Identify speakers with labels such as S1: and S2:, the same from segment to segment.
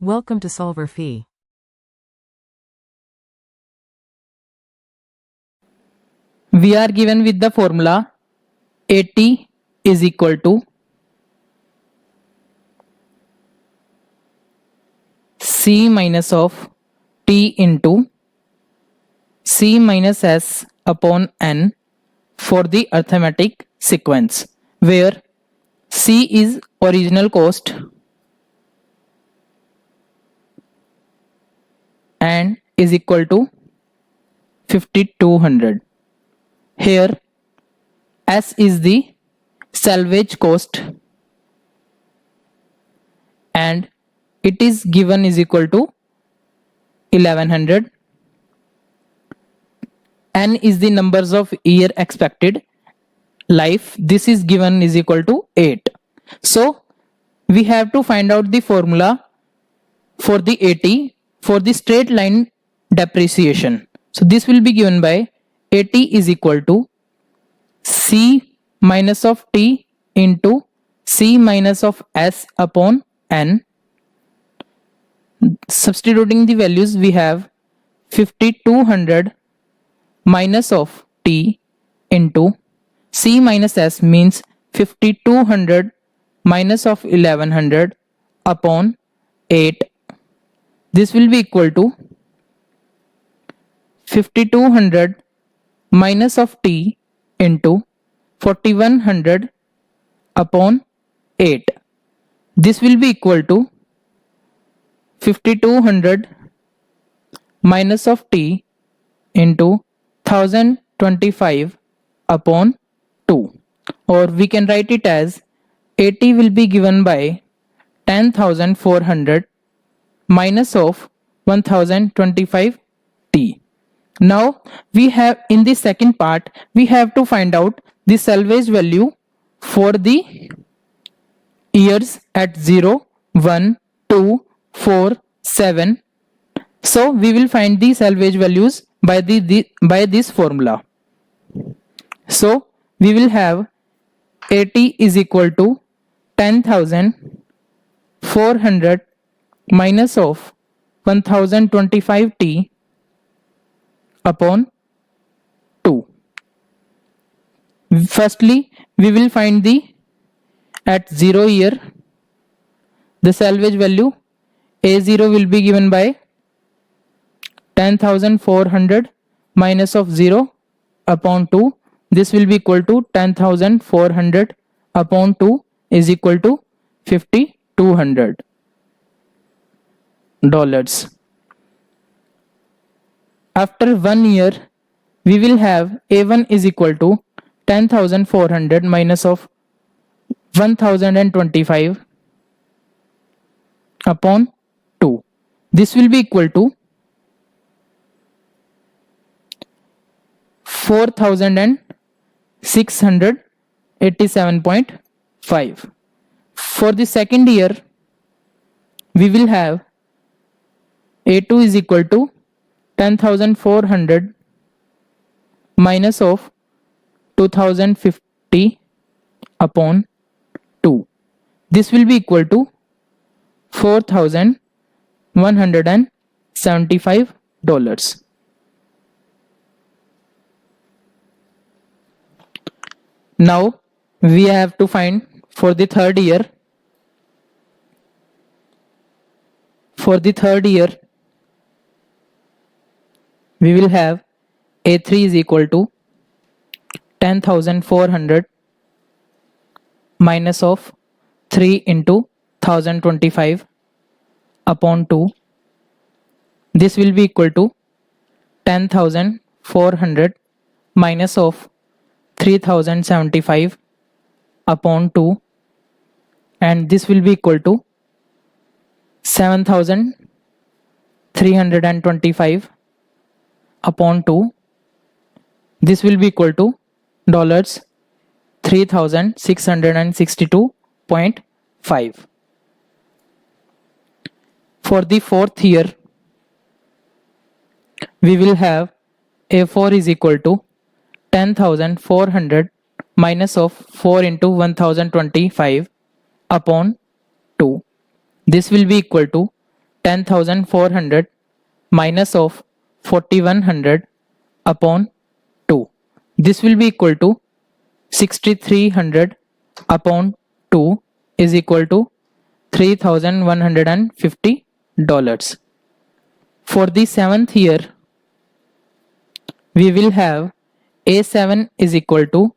S1: Welcome to Solver Fee.
S2: We are given with the formula AT is equal to C minus of T into C minus S upon N for the arithmetic sequence, where C is original cost and is equal to 5200. Here S is the salvage cost and it is given is equal to 1100. N is the numbers of year expected life. This is given is equal to 8. So we have to find out the formula for the AT for the straight line depreciation. So this will be given by AT is equal to C minus of T into C minus of S upon N. Substituting the values, we have 5200 minus of T into C minus S means 5200 minus of 1100 upon 8. This will be equal to 5200 minus of T into 4100 upon 8. This will be equal to 5200 minus of T into 1025 upon 2, or we can write it as AT will be given by 10,400 minus of 1025 T. Now we have in the second part we have to find out the salvage value for the years at 0, 1, 2, 4, 7. So we will find the salvage values by this formula. So we will have AT is equal to 10,400 minus of 1025 T upon 2. Firstly, we will find the at 0 year the salvage value. A0 will be given by 10,400 minus of 0 upon 2. This will be equal to 10,400 upon 2 is equal to $5,200. After 1 year, we will have A1 is equal to 10,400 minus of 1025 upon 2. This will be equal to 4,687.5. For the second year, we will have A2 is equal to 10,400 minus of 2050 upon 2. This will be equal to $4,175. Now we have to find for the third year. For the third year, we will have A3 is equal to 10,400 minus of 3 into 1025 upon 2. This will be equal to 10,400 minus of 3075 upon 2, and this will be equal to 7,325 upon 2. This will be equal to $3,662.5. For the fourth year, we will have A4 is equal to 10,400 minus of 4 into 1025 upon 2. This will be equal to 10,400 minus of 4,100 upon 2. This will be equal to 6,300 upon 2 is equal to $3,150. For the 7th year, we will have A7 is equal to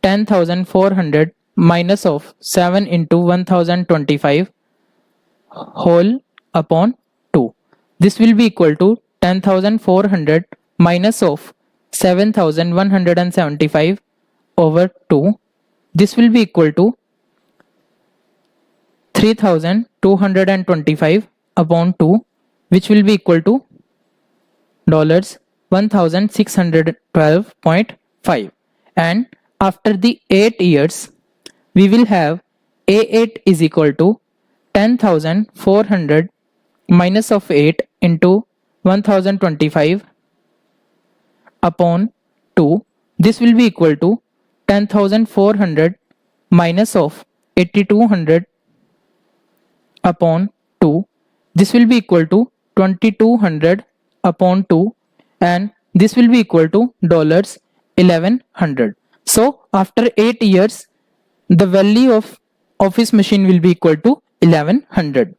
S2: 10,400 minus of 7 into 1025 whole upon 2. This will be equal to 10,400 minus of 7,175 over 2. This will be equal to 3,225 upon 2, which will be equal to $1,612.5. And after the 8 years, we will have A8 is equal to 10,400 minus of 8 into 1025 upon 2. This will be equal to 10,400 minus of 8,200 upon 2. This will be equal to 2,200 upon 2, and this will be equal to $1,100. So after 8 years, the value of office machine will be equal to 1,100.